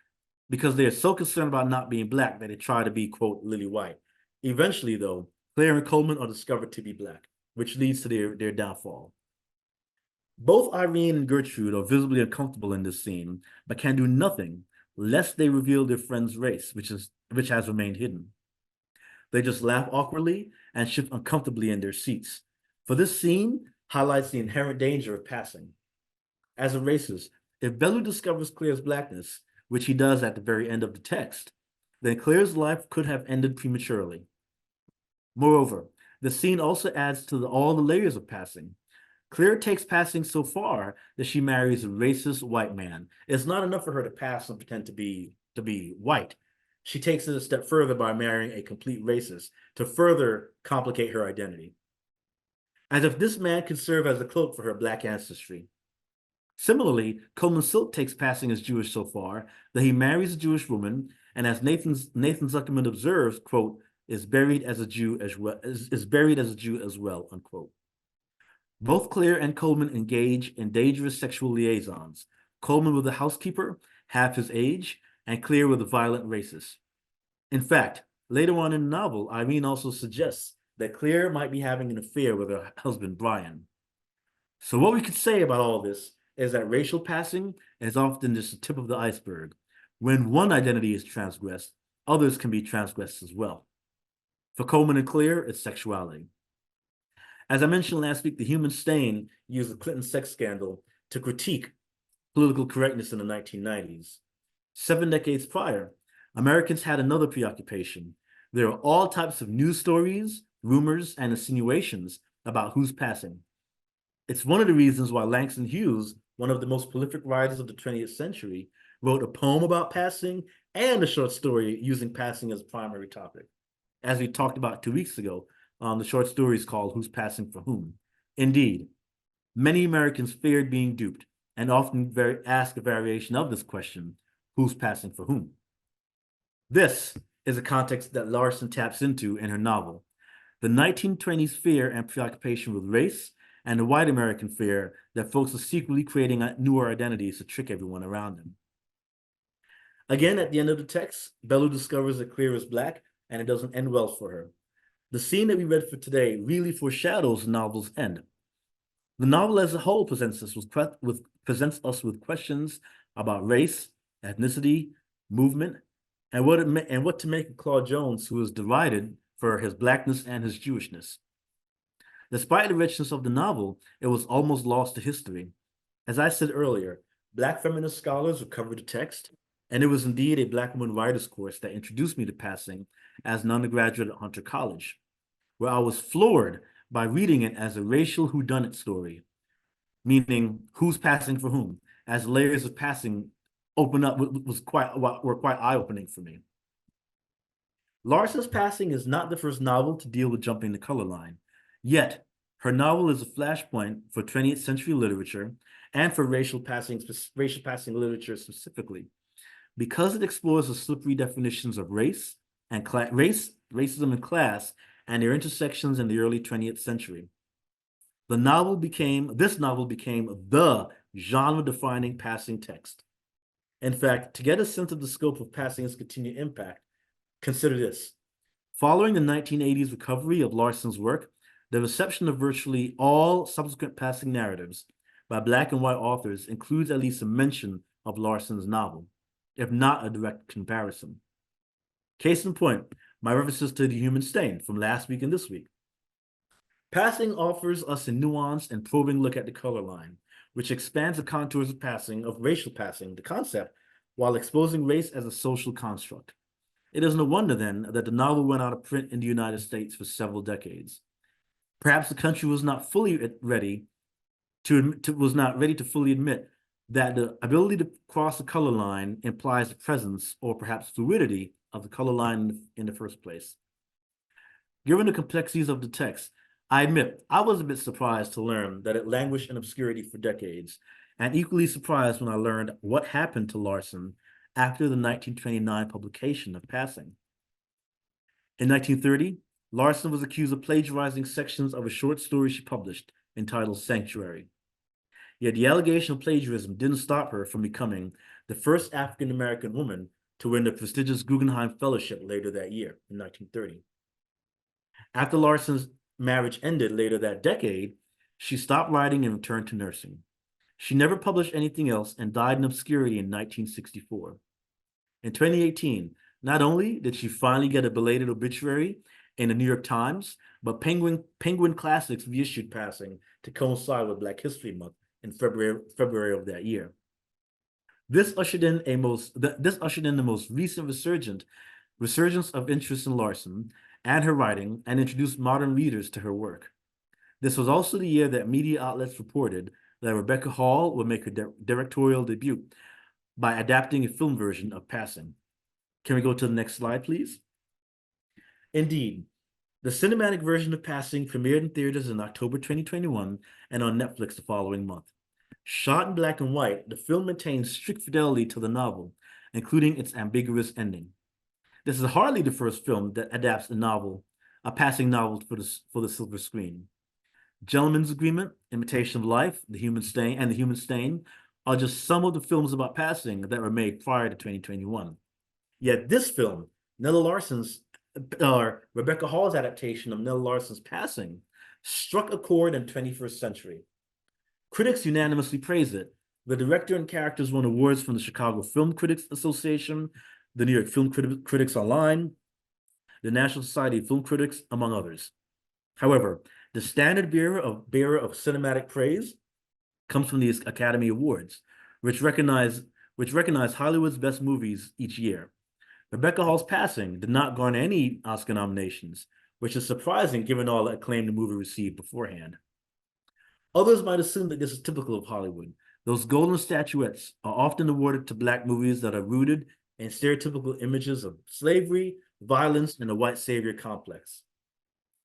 that they try to be, quote, Lily White. Eventually, though, Claire and Coleman are discovered to be black, which leads to their downfall. Both Irene and Gertrude are visibly uncomfortable in this scene, but can do nothing lest they reveal their friend's race, which has remained hidden. They just laugh awkwardly and shift uncomfortably in their seats. For this scene highlights the inherent danger of passing. As a racist, if Bellew discovers Claire's blackness, which he does at the very end of the text, then Claire's life could have ended prematurely. Moreover, the scene also adds to all the layers of passing. Claire takes passing so far that she marries a racist white man. It's not enough for her to pass and pretend to be white. She takes it a step further by marrying a complete racist to further complicate her identity. As if this man could serve as a cloak for her black ancestry. Similarly, Coleman Silk takes passing as Jewish so far that he marries a Jewish woman, and as Nathan Zuckerman observes, quote, is buried as a Jew as well, unquote. Both Claire and Coleman engage in dangerous sexual liaisons. Coleman with a housekeeper, half his age, and Claire with a violent racist. In fact, later on in the novel, Irene also suggests that Claire might be having an affair with her husband, Brian. So what we could say about all this is that racial passing is often just the tip of the iceberg. When one identity is transgressed, others can be transgressed as well. For Coleman and Claire, it's sexuality. As I mentioned last week, The Human Stain used the Clinton sex scandal to critique political correctness in the 1990s. 7 decades prior, Americans had another preoccupation. There are all types of news stories, rumors, and insinuations about who's passing. It's one of the reasons why Langston Hughes, one of the most prolific writers of the 20th century, wrote a poem about passing and a short story using passing as a primary topic. As we talked about 2 weeks ago, the short story is called Who's Passing for Whom? Indeed, many Americans feared being duped and often ask a variation of this question, who's passing for whom? This is a context that Larson taps into in her novel. The 1920s fear and preoccupation with race and the white American fear that folks are secretly creating newer identities to trick everyone around them. Again, at the end of the text, Bellew discovers that Claire is black, and it doesn't end well for her. The scene that we read for today really foreshadows the novel's end. The novel as a whole presents us with questions about race, ethnicity, movement, and what to make of Claude Jones, who is derided for his Blackness and his Jewishness. Despite the richness of the novel, it was almost lost to history. As I said earlier, Black feminist scholars recovered the text, and it was indeed a Black woman writers course that introduced me to passing as an undergraduate at Hunter College, where I was floored by reading it as a racial whodunit story, meaning who's passing for whom, as layers of passing open up were quite eye-opening for me. Larson's Passing is not the first novel to deal with jumping the color line, yet her novel is a flashpoint for 20th century literature and for racial passing literature specifically, because it explores the slippery definitions of race and racism and class and their intersections in the early 20th century. This novel became the genre-defining passing text. In fact, to get a sense of the scope of passing's continued impact, consider this. Following the 1980s recovery of Larson's work, the reception of virtually all subsequent passing narratives by Black and white authors includes at least a mention of Larson's novel, if not a direct comparison. Case in point, my references to The Human Stain from last week and this week. Passing offers us a nuanced and probing look at the color line, which expands the contours of racial passing, the concept, while exposing race as a social construct. It is no wonder, then, that the novel went out of print in the United States for several decades. Perhaps the country was not ready to fully admit that the ability to cross the color line implies the presence or perhaps fluidity of the color line in the first place. Given the complexities of the text, I admit I was a bit surprised to learn that it languished in obscurity for decades, and equally surprised when I learned what happened to Larson after the 1929 publication of Passing. In 1930, Larson was accused of plagiarizing sections of a short story she published entitled Sanctuary. Yet the allegation of plagiarism didn't stop her from becoming the first African-American woman to win the prestigious Guggenheim Fellowship later that year, in 1930. After Larson's marriage ended later that decade, she stopped writing and returned to nursing. She never published anything else and died in obscurity in 1964. In 2018, not only did she finally get a belated obituary in the New York Times, but Penguin Classics reissued Passing to coincide with Black History Month in February of that year. This ushered in the most recent resurgence of interest in Larson and her writing, and introduced modern readers to her work. This was also the year that media outlets reported that Rebecca Hall would make her directorial debut by adapting a film version of Passing. Can we go to the next slide, please? Indeed, the cinematic version of Passing premiered in theaters in October 2021 and on Netflix the following month. Shot in black and white, the film maintains strict fidelity to the novel, including its ambiguous ending. This is hardly the first film that adapts a passing novel for the silver screen. Gentleman's Agreement, Imitation of Life, The Human Stain are just some of the films about passing that were made prior to 2021. Yet this film, Rebecca Hall's adaptation of Nella Larson's Passing, struck a chord in the 21st century. Critics unanimously praise it. The director and characters won awards from the Chicago Film Critics Association, the New York Film Critics Online, the National Society of Film Critics, among others. However, the standard bearer of cinematic praise comes from the Academy Awards, which recognize Hollywood's best movies each year. Rebecca Hall's Passing did not garner any Oscar nominations, which is surprising given all the acclaim the movie received beforehand. Others might assume that this is typical of Hollywood. Those golden statuettes are often awarded to Black movies that are rooted in stereotypical images of slavery, violence, and the white savior complex.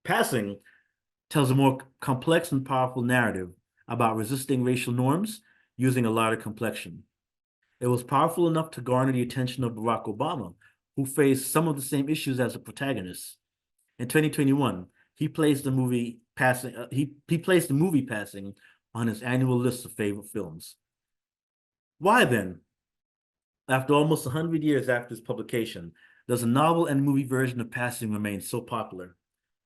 Passing tells a more complex and powerful narrative about resisting racial norms using a lighter complexion. It was powerful enough to garner the attention of Barack Obama, who faced some of the same issues as the protagonist. In 2021, he placed the movie Passing on his annual list of favorite films. Why then, after almost 100 years after its publication, does a novel and movie version of Passing remain so popular?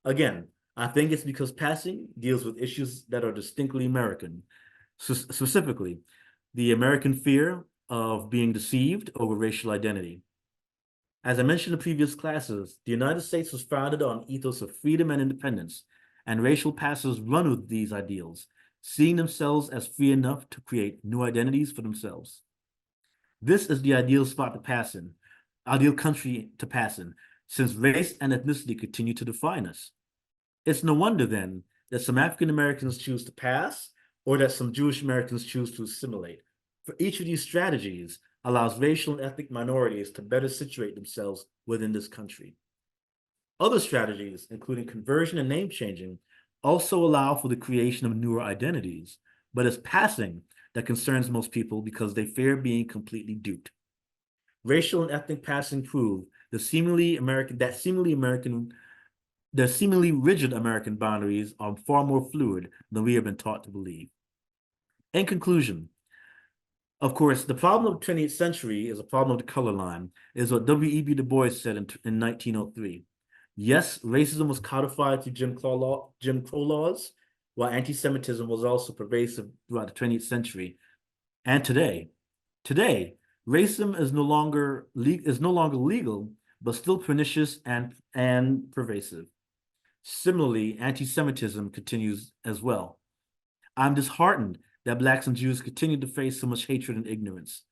Again, I think it's because Passing deals with issues that are distinctly American, specifically the American fear of being deceived over racial identity. As I mentioned in previous classes, the United States was founded on ethos of freedom and independence, and racial pastors run with these ideals, seeing themselves as free enough to create new identities for themselves. This is the ideal ideal country to pass in, since race and ethnicity continue to define us. It's no wonder then that some African Americans choose to pass or that some Jewish Americans choose to assimilate. For each of these strategies allows racial and ethnic minorities to better situate themselves within this country. Other strategies, including conversion and name changing, also allow for the creation of newer identities, but it's passing that concerns most people because they fear being completely duped. Racial and ethnic passing prove the seemingly rigid American boundaries are far more fluid than we have been taught to believe. In conclusion, of course, the problem of the 20th century is a problem of the color line, is what W.E.B. Du Bois said in 1903. Yes, racism was codified through Jim Crow laws, while anti-Semitism was also pervasive throughout the 20th century. And today, racism is no longer legal, but still pernicious and pervasive. Similarly, anti-Semitism continues as well. I'm disheartened that Blacks and Jews continue to face so much hatred and ignorance.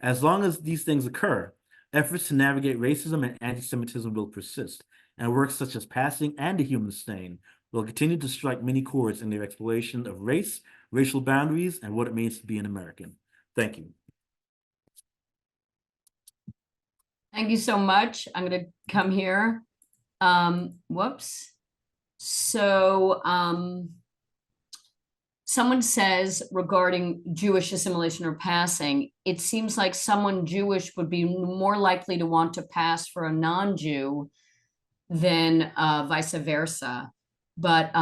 As long as these things occur, efforts to navigate racism and anti-Semitism will persist, and works such as Passing and The Human Stain will continue to strike many chords in their exploration of race, racial boundaries, and what it means to be an American. Thank you. Thank you so much. I'm going to come here. Whoops. So, someone says regarding Jewish assimilation or passing, it seems like someone Jewish would be more likely to want to pass for a non-Jew than vice versa. But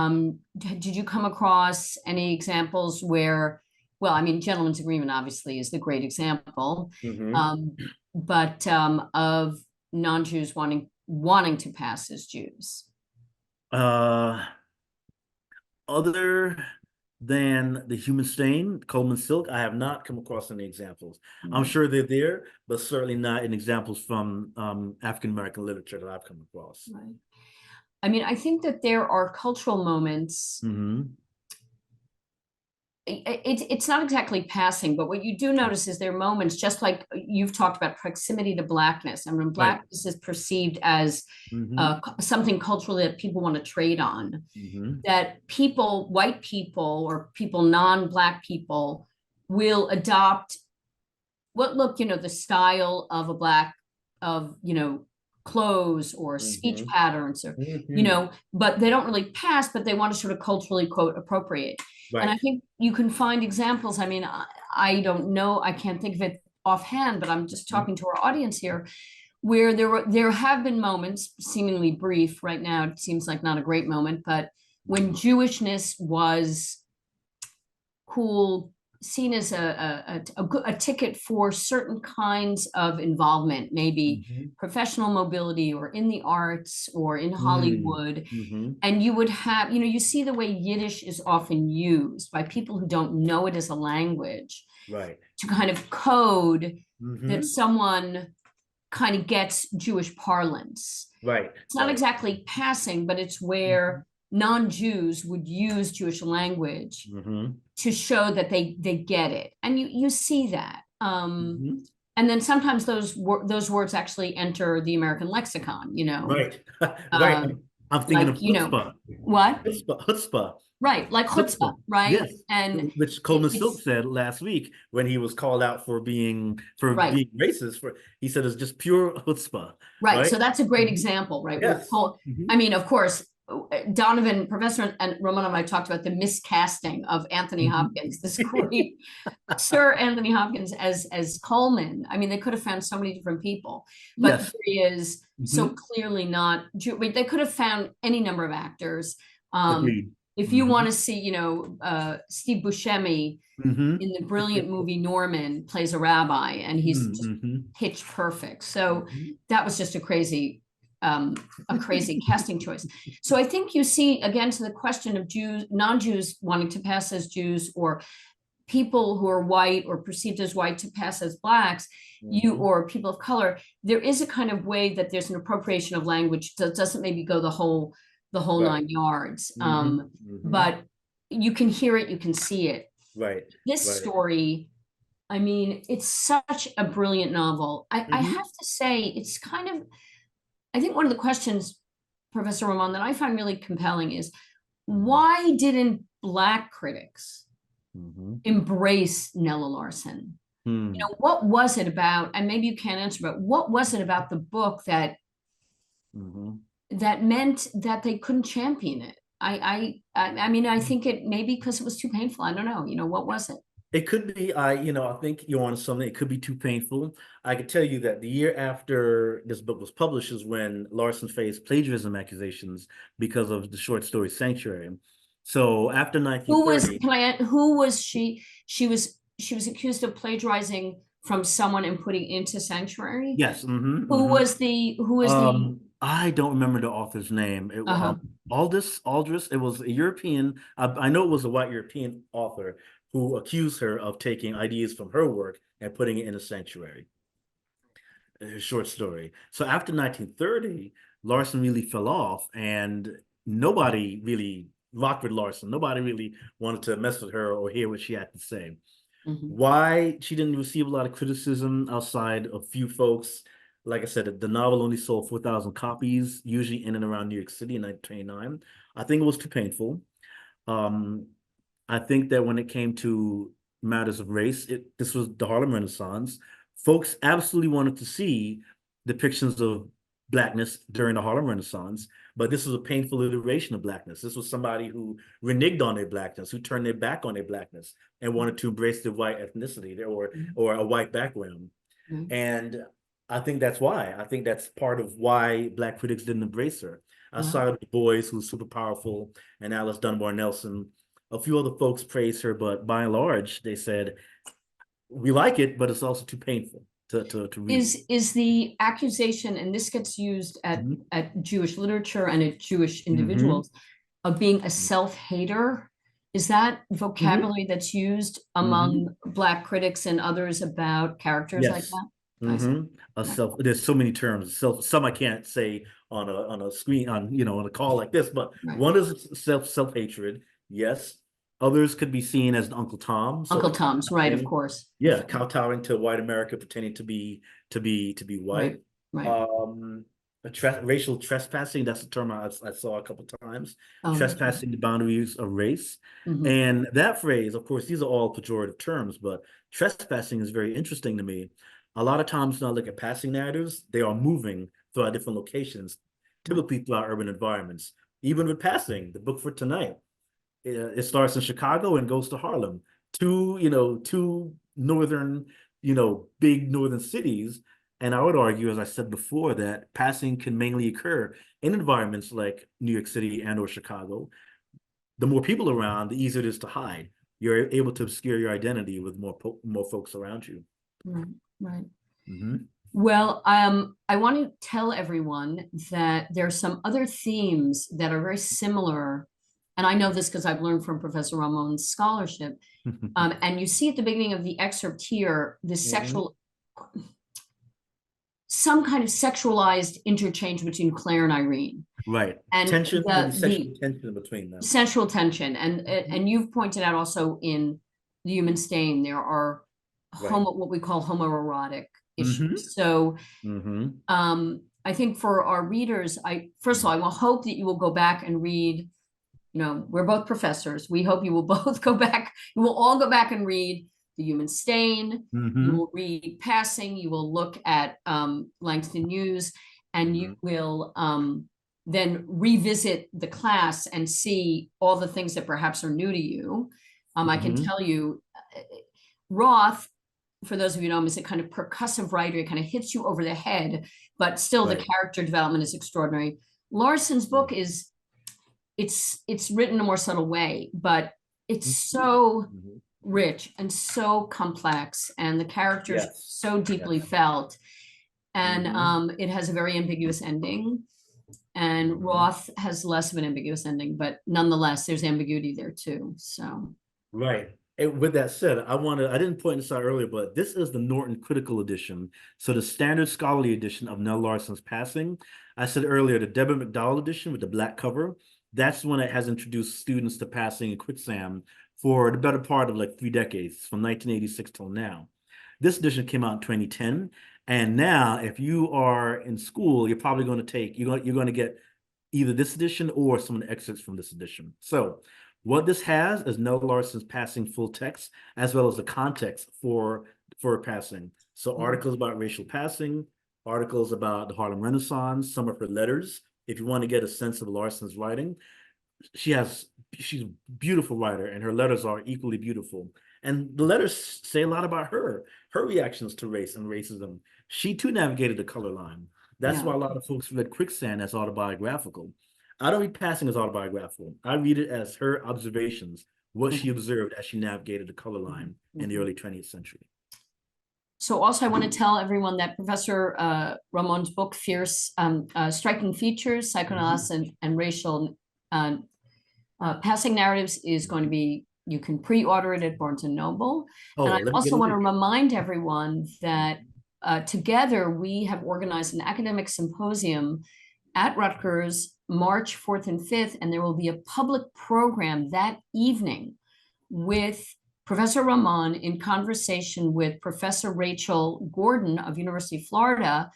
did you come across any examples where, well, I mean, gentleman's agreement obviously is the great example, but of non-Jews wanting to pass as Jews? Other than The Human Stain, Coleman Silk, I have not come across any examples. I'm sure they're there, but certainly not in examples from African-American literature that I've come across. Right. I mean, I think that there are cultural moments. It's not exactly passing, but what you do notice is there are moments, just like you've talked about proximity to Blackness. And when Blackness is perceived as something cultural that people want to trade on, that people, white people or people, non-Black people, will adopt the style of a Black, clothes or speech patterns or, but they don't really pass, but they want to sort of culturally, quote, appropriate. And I think you can find examples. I mean, I don't know, I can't think of it offhand, but I'm just talking to our audience here, where there have been moments, seemingly brief right now, it seems like not a great moment, but when Jewishness was cool, seen as a ticket for certain kinds of involvement, maybe professional mobility or in the arts or in Hollywood. And you would have, you see the way Yiddish is often used by people who don't know it as a language, to kind of code that someone kind of gets Jewish parlance. It's not exactly passing, but it's where non-Jews would use Jewish language to show that they get it, and you see that. And then sometimes those words actually enter the American lexicon. I'm thinking like, of chutzpah. What? Chutzpah. Right, like chutzpah, right? Yes. And which Coleman Silk said last week when he was called out for being racist. He said it's just pure chutzpah. Right. So that's a great example, right? Yes. I mean, of course, Donovan, Professor and Ramona and I talked about the miscasting of Anthony Hopkins, this great Sir Anthony Hopkins as Coleman. I mean, they could have found so many different people, but here he is so clearly not Jew. They could have found any number of actors. If you want to see, Steve Buscemi in the brilliant movie Norman plays a rabbi, and he's just pitch perfect. So that was just a crazy casting choice. So I think you see, again, to the question of Jews, non-Jews wanting to pass as Jews, or people who are white or perceived as white to pass as blacks, you Mhm. or people of color, there is a kind of way that there's an appropriation of language that doesn't maybe go the whole Right. 9 yards. Mhm. Mhm. But you can hear it, you can see it. Right. This Right. story, I mean, it's such a brilliant novel. I Mhm. have to say, it's kind of, I think one of the questions, Professor Ramon, that I find really compelling is why didn't Black critics Mhm. embrace Nella Larson? Hmm. What was it about, and maybe you can't answer, but what was it about the book that Mhm. meant that they couldn't champion it? I mean, I think it maybe because it was too painful. I don't know. What was it? It could be, I think you're on something. It could be too painful. I can tell you that the year after this book was published is when Larson faced plagiarism accusations because of the short story Sanctuary. So after Who was, 1930, can I, who was she? She was accused of plagiarizing from someone and putting into Sanctuary. yes, mm-hmm. Who was the, I don't remember the author's name. uh-huh. Aldous. It was a European. I know it was a white European author who accused her of taking ideas from her work and putting it in a Sanctuary, a short story. So after 1930, Larson really fell off, and nobody really rocked with Larson. Nobody really wanted to mess with her or hear what she had to say. Mhm. Why she didn't receive a lot of criticism outside of few folks. Like I said, the novel only sold 4,000 copies, usually in and around New York City in 1929. I think it was too painful. Um, I think that when it came to matters of race, this was the Harlem Renaissance. Folks absolutely wanted to see depictions of blackness during the Harlem Renaissance, but this was a painful iteration of blackness. This was somebody who reneged on their blackness, who turned their back on their blackness and wanted to embrace the white ethnicity or a white background. Mhm. And I think that's why. I think that's part of why Black critics didn't embrace her. Wow. Outside of Du Bois, who's super powerful, and Alice Dunbar Nelson, a few other folks praised her, but by and large, they said, we like it, but it's also too painful to read. Is the accusation, and this gets used Mhm. at Jewish literature and at Jewish Mhm. individuals, of being a self-hater? Is that Mhm. vocabulary that's used Mhm. among Black critics and others about characters like Yes. that? I see. Hmm. A Right. self. There's so many terms. Some I can't say on a screen on a call like this, but Right. one is self hatred. Yes. Others could be seen as Uncle Tom. So Uncle Tom's, right, of kowtowing, course. yeah, kowtowing to white America, pretending to be white. Right, right. Um, racial trespassing. That's a term I saw a couple times. Oh, Trespassing the boundaries of race. mhm. And that phrase, of course, these are all pejorative terms, but trespassing is very interesting to me. A lot of times when I look at passing narratives, they are moving throughout different locations, Right. typically throughout urban environments. Even with passing, the book for tonight, it starts in Chicago and goes to Harlem. Two northern, big northern cities. And I would argue, as I said before, that passing can mainly occur in environments like New York City and or Chicago. The more people around, the easier it is to hide. You're able to obscure your identity with more folks around you. Right, right. Mhm. Well, I want to tell everyone that there are some other themes that are very similar. And I know this because I've learned from Professor Ramon's scholarship. And you see at the beginning of the excerpt here, this Mhm. some kind of sexualized interchange between Claire and Irene. Right. And Tension, maybe the sexual tension between them. central tension. And Mhm. and you've pointed out also in The Human Stain, there are Right. what we call homoerotic Hmm. issues. So Hmm. I think for our readers, first of all, I will hope that you will go back and read, we're both professors. We hope you will both go back, you will all go back and read The Human Stain. You Hmm. will read Passing, you will look at Langston Hughes, and you Hmm. will then revisit the class and see all the things that perhaps are new to you. I can Hmm. tell you, Roth, for those of you who know him, is a kind of percussive writer. It kind of hits you over the head, but still the Right. character development is extraordinary. Larson's book is, it's written in a more subtle way, but it's Mhm. so Mhm. rich and so complex, and the characters Yes. so deeply Yes. felt. And Hmm. it has a very ambiguous ending. And Hmm. Roth has less of an ambiguous ending, but nonetheless, there's ambiguity there too. So Right. And with that said, I didn't point this out earlier, but this is the Norton Critical Edition. So the standard scholarly edition of Nell Larson's Passing. I said earlier, the Deborah McDowell edition with the black cover, that's the one that has introduced students to passing and quicksand for the better part of like 3 decades, from 1986 till now. This edition came out in 2010. And now, if you are in school, you're probably going to you're going to get either this edition or some of the excerpts from this edition. So what this has is Nell Larson's Passing full text, as well as the context for passing. So articles about racial passing, articles about the Harlem Renaissance, some of her letters. If you want to get a sense of Larson's writing, she's a beautiful writer, and her letters are equally beautiful. And the letters say a lot about her reactions to race and racism. She too navigated the color line. That's Yeah. why a lot of folks read Quicksand as autobiographical. I don't read Passing as autobiographical. I read it as her observations, what she observed as she navigated the color line in the early 20th century. So also I want to tell everyone that Professor Ramon's book, Fierce, Striking Features, Psychoanalysis and Racial Passing Narratives is going to be, you can pre-order it at Barnes & Noble. Oh, And I let me get also a want to link. remind everyone that together we have organized an academic symposium at Rutgers, March 4th and 5th, and there will be a public program that evening with Professor Ramon in conversation with Professor Rachel Gordon of University of Florida.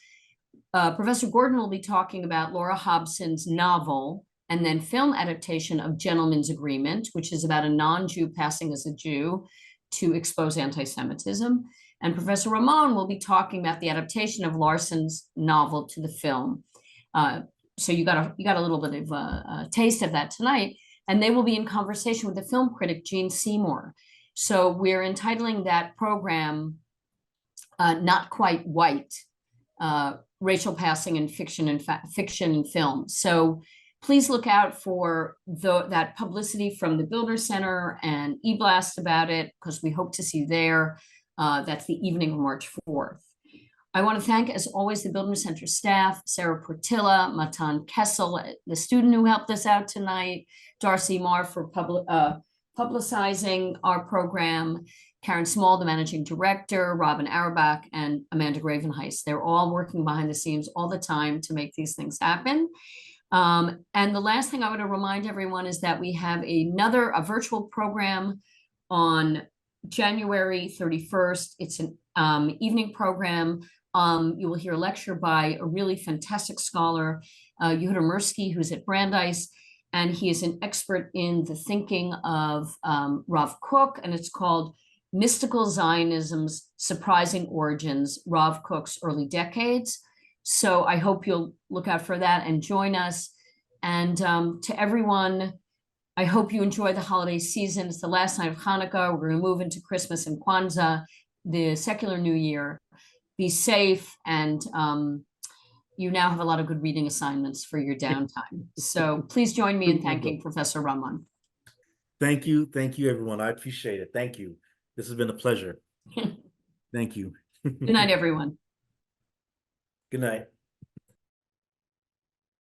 Professor Gordon will be talking about Laura Hobson's novel and then film adaptation of Gentleman's Agreement, which is about a non-Jew passing as a Jew to expose anti-Semitism. And Professor Ramon will be talking about the adaptation of Larson's novel to the film. So you got a little bit of a taste of that tonight. And they will be in conversation with the film critic, Gene Seymour. So we're entitling that program Not Quite White, Racial Passing in Fiction and Film. So please look out for that publicity from the Builder Center and eBlast about it, because we hope to see you there. That's the evening of March 4th. I want to thank, as always, the Builder Center staff, Sarah Portilla, Matan Kessel, the student who helped us out tonight, Darcy Marr for publicizing our program, Karen Small, the managing director, Robin Auerbach, and Amanda Gravenheist. They're all working behind the scenes all the time to make these things happen. And the last thing I want to remind everyone is that we have a virtual program on January 31st. It's an evening program. You will hear a lecture by a really fantastic scholar, Yehuda Mirsky, who's at Brandeis, and he is an expert in the thinking of Rav Kook, and it's called Mystical Zionism's Surprising Origins, Rav Kook's Early Decades. So I hope you'll look out for that and join us. And to everyone, I hope you enjoy the holiday season. It's the last night of Hanukkah. We're going to move into Christmas and Kwanzaa, the secular New Year. Be safe, and you now have a lot of good reading assignments for your downtime. So please join me in thanking Professor Ramon. Thank you, everyone. I appreciate it. Thank you. This has been a pleasure. Thank you. Good night, everyone. Good night.